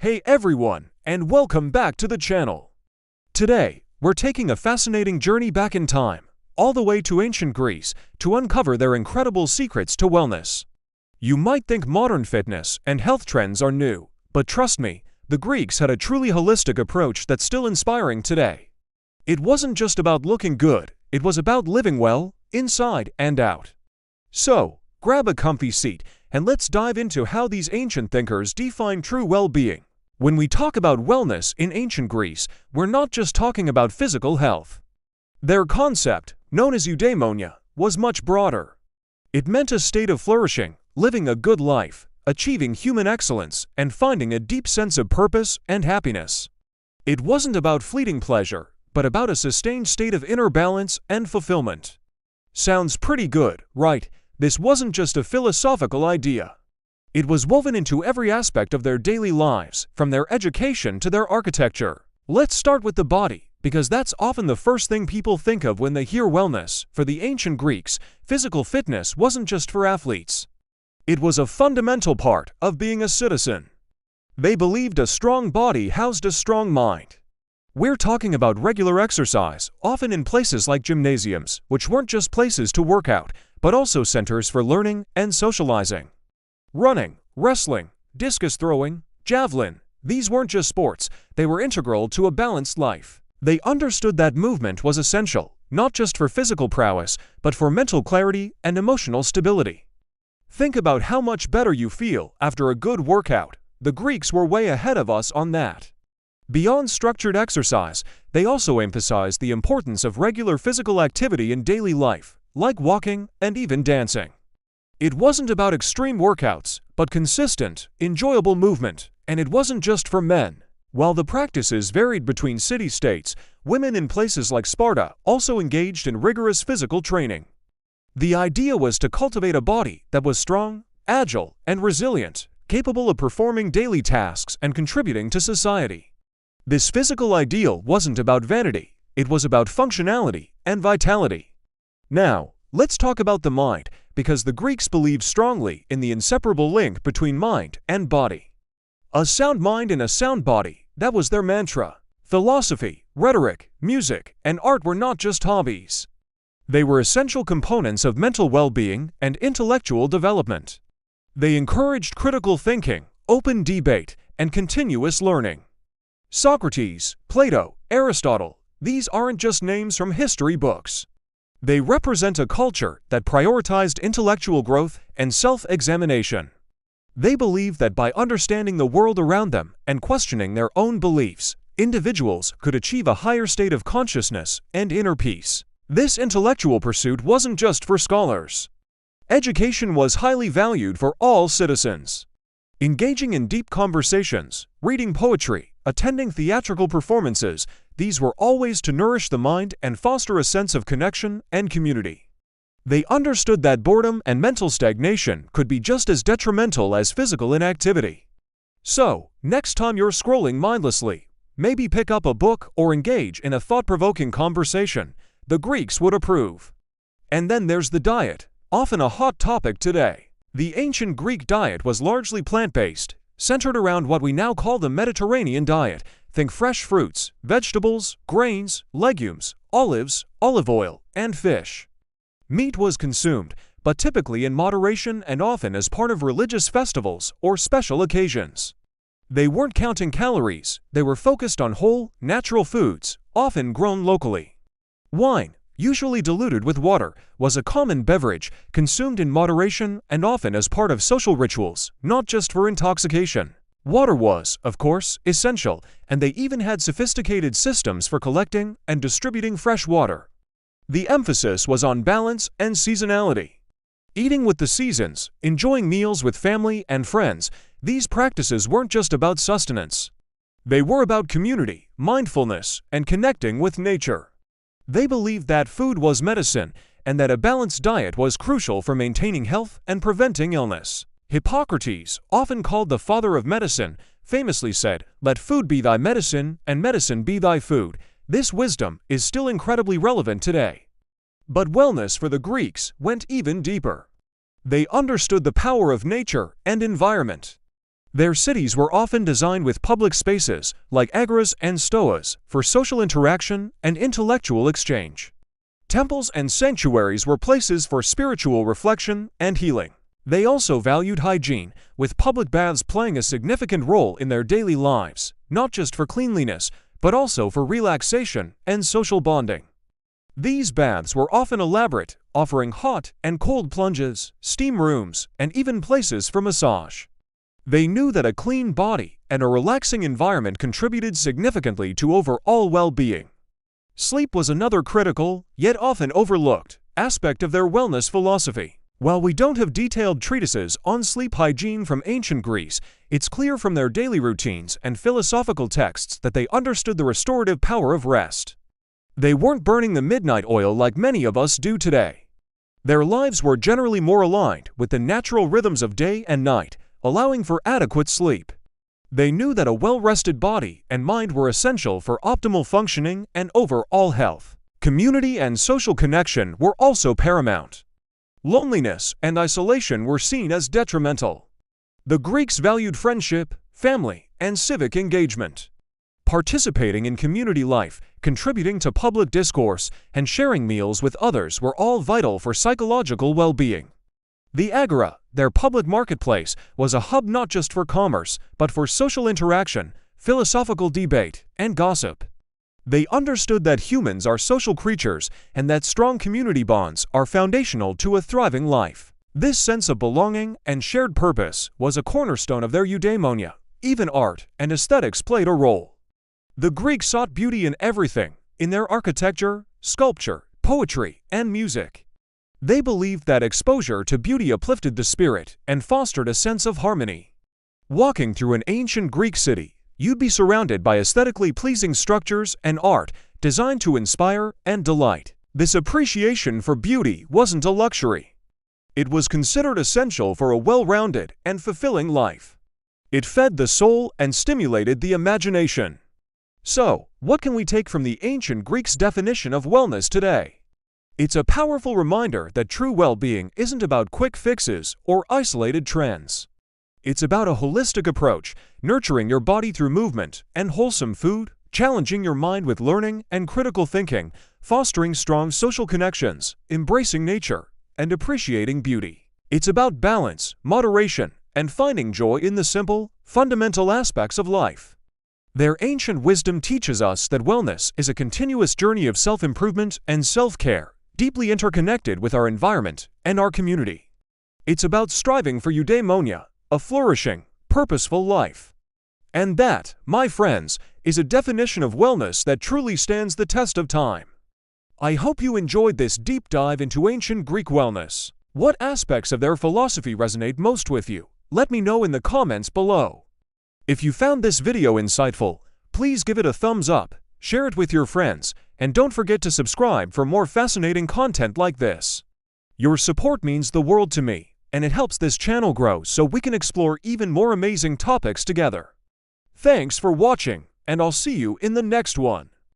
Hey everyone, and welcome back to the channel. Today, we're taking a fascinating journey back in time, all the way to ancient Greece, to uncover their incredible secrets to wellness. You might think modern fitness and health trends are new, but trust me, the Greeks had a truly holistic approach that's still inspiring today. It wasn't just about looking good, it was about living well, inside and out. So, grab a comfy seat and let's dive into how these ancient thinkers define true well-being. When we talk about wellness in ancient Greece, we're not just talking about physical health. Their concept, known as eudaimonia, was much broader. It meant a state of flourishing, living a good life, achieving human excellence, and finding a deep sense of purpose and happiness. It wasn't about fleeting pleasure, but about a sustained state of inner balance and fulfillment. Sounds pretty good, right? This wasn't just a philosophical idea. It was woven into every aspect of their daily lives, from their education to their architecture. Let's start with the body, because that's often the first thing people think of when they hear wellness. For the ancient Greeks, physical fitness wasn't just for athletes. It was a fundamental part of being a citizen. They believed a strong body housed a strong mind. We're talking about regular exercise, often in places like gymnasiums, which weren't just places to work out, but also centers for learning and socializing. Running, wrestling, discus throwing, javelin, these weren't just sports, they were integral to a balanced life. They understood that movement was essential, not just for physical prowess, but for mental clarity and emotional stability. Think about how much better you feel after a good workout. The Greeks were way ahead of us on that. Beyond structured exercise, they also emphasized the importance of regular physical activity in daily life, like walking and even dancing. It wasn't about extreme workouts, but consistent, enjoyable movement, and it wasn't just for men. While the practices varied between city-states, women in places like Sparta also engaged in rigorous physical training. The idea was to cultivate a body that was strong, agile, and resilient, capable of performing daily tasks and contributing to society. This physical ideal wasn't about vanity, it was about functionality and vitality. Now, let's talk about the mind, because the Greeks believed strongly in the inseparable link between mind and body. A sound mind and a sound body, that was their mantra. Philosophy, rhetoric, music, and art were not just hobbies. They were essential components of mental well-being and intellectual development. They encouraged critical thinking, open debate, and continuous learning. Socrates, Plato, Aristotle, these aren't just names from history books. They represent a culture that prioritized intellectual growth and self-examination. They believed that by understanding the world around them and questioning their own beliefs, individuals could achieve a higher state of consciousness and inner peace. This intellectual pursuit wasn't just for scholars. Education was highly valued for all citizens. Engaging in deep conversations, reading poetry, attending theatrical performances, these were always to nourish the mind and foster a sense of connection and community. They understood that boredom and mental stagnation could be just as detrimental as physical inactivity. So, next time you're scrolling mindlessly, maybe pick up a book or engage in a thought-provoking conversation. The Greeks would approve. And then there's the diet, often a hot topic today. The ancient Greek diet was largely plant-based, centered around what we now call the Mediterranean diet. Think fresh fruits, vegetables, grains, legumes, olives, olive oil, and fish. Meat was consumed, but typically in moderation and often as part of religious festivals or special occasions. They weren't counting calories, they were focused on whole, natural foods, often grown locally. Wine, usually diluted with water, was a common beverage, consumed in moderation and often as part of social rituals, not just for intoxication. Water was, of course, essential, and they even had sophisticated systems for collecting and distributing fresh water. The emphasis was on balance and seasonality. Eating with the seasons, enjoying meals with family and friends, these practices weren't just about sustenance. They were about community, mindfulness, and connecting with nature. They believed that food was medicine and that a balanced diet was crucial for maintaining health and preventing illness. Hippocrates, often called the father of medicine, famously said, "Let food be thy medicine and medicine be thy food." This wisdom is still incredibly relevant today. But wellness for the Greeks went even deeper. They understood the power of nature and environment. Their cities were often designed with public spaces, like agoras and stoas, for social interaction and intellectual exchange. Temples and sanctuaries were places for spiritual reflection and healing. They also valued hygiene, with public baths playing a significant role in their daily lives, not just for cleanliness, but also for relaxation and social bonding. These baths were often elaborate, offering hot and cold plunges, steam rooms, and even places for massage. They knew that a clean body and a relaxing environment contributed significantly to overall well-being. Sleep was another critical, yet often overlooked, aspect of their wellness philosophy. While we don't have detailed treatises on sleep hygiene from ancient Greece, it's clear from their daily routines and philosophical texts that they understood the restorative power of rest. They weren't burning the midnight oil like many of us do today. Their lives were generally more aligned with the natural rhythms of day and night, allowing for adequate sleep. They knew that a well-rested body and mind were essential for optimal functioning and overall health. Community and social connection were also paramount. Loneliness and isolation were seen as detrimental. The Greeks valued friendship, family, and civic engagement. Participating in community life, contributing to public discourse, and sharing meals with others were all vital for psychological well-being. The agora, their public marketplace, was a hub not just for commerce, but for social interaction, philosophical debate, and gossip. They understood that humans are social creatures and that strong community bonds are foundational to a thriving life. This sense of belonging and shared purpose was a cornerstone of their eudaimonia. Even art and aesthetics played a role. The Greeks sought beauty in everything, in their architecture, sculpture, poetry, and music. They believed that exposure to beauty uplifted the spirit and fostered a sense of harmony. Walking through an ancient Greek city, you'd be surrounded by aesthetically pleasing structures and art designed to inspire and delight. This appreciation for beauty wasn't a luxury. It was considered essential for a well-rounded and fulfilling life. It fed the soul and stimulated the imagination. So, what can we take from the ancient Greeks' definition of wellness today? It's a powerful reminder that true well-being isn't about quick fixes or isolated trends. It's about a holistic approach, nurturing your body through movement and wholesome food, challenging your mind with learning and critical thinking, fostering strong social connections, embracing nature, and appreciating beauty. It's about balance, moderation, and finding joy in the simple, fundamental aspects of life. Their ancient wisdom teaches us that wellness is a continuous journey of self-improvement and self-care, deeply interconnected with our environment and our community. It's about striving for eudaimonia, a flourishing, purposeful life. And that, my friends, is a definition of wellness that truly stands the test of time. I hope you enjoyed this deep dive into ancient Greek wellness. What aspects of their philosophy resonate most with you? Let me know in the comments below. If you found this video insightful, please give it a thumbs up, share it with your friends, and don't forget to subscribe for more fascinating content like this. Your support means the world to me, and it helps this channel grow so we can explore even more amazing topics together. Thanks for watching, and I'll see you in the next one.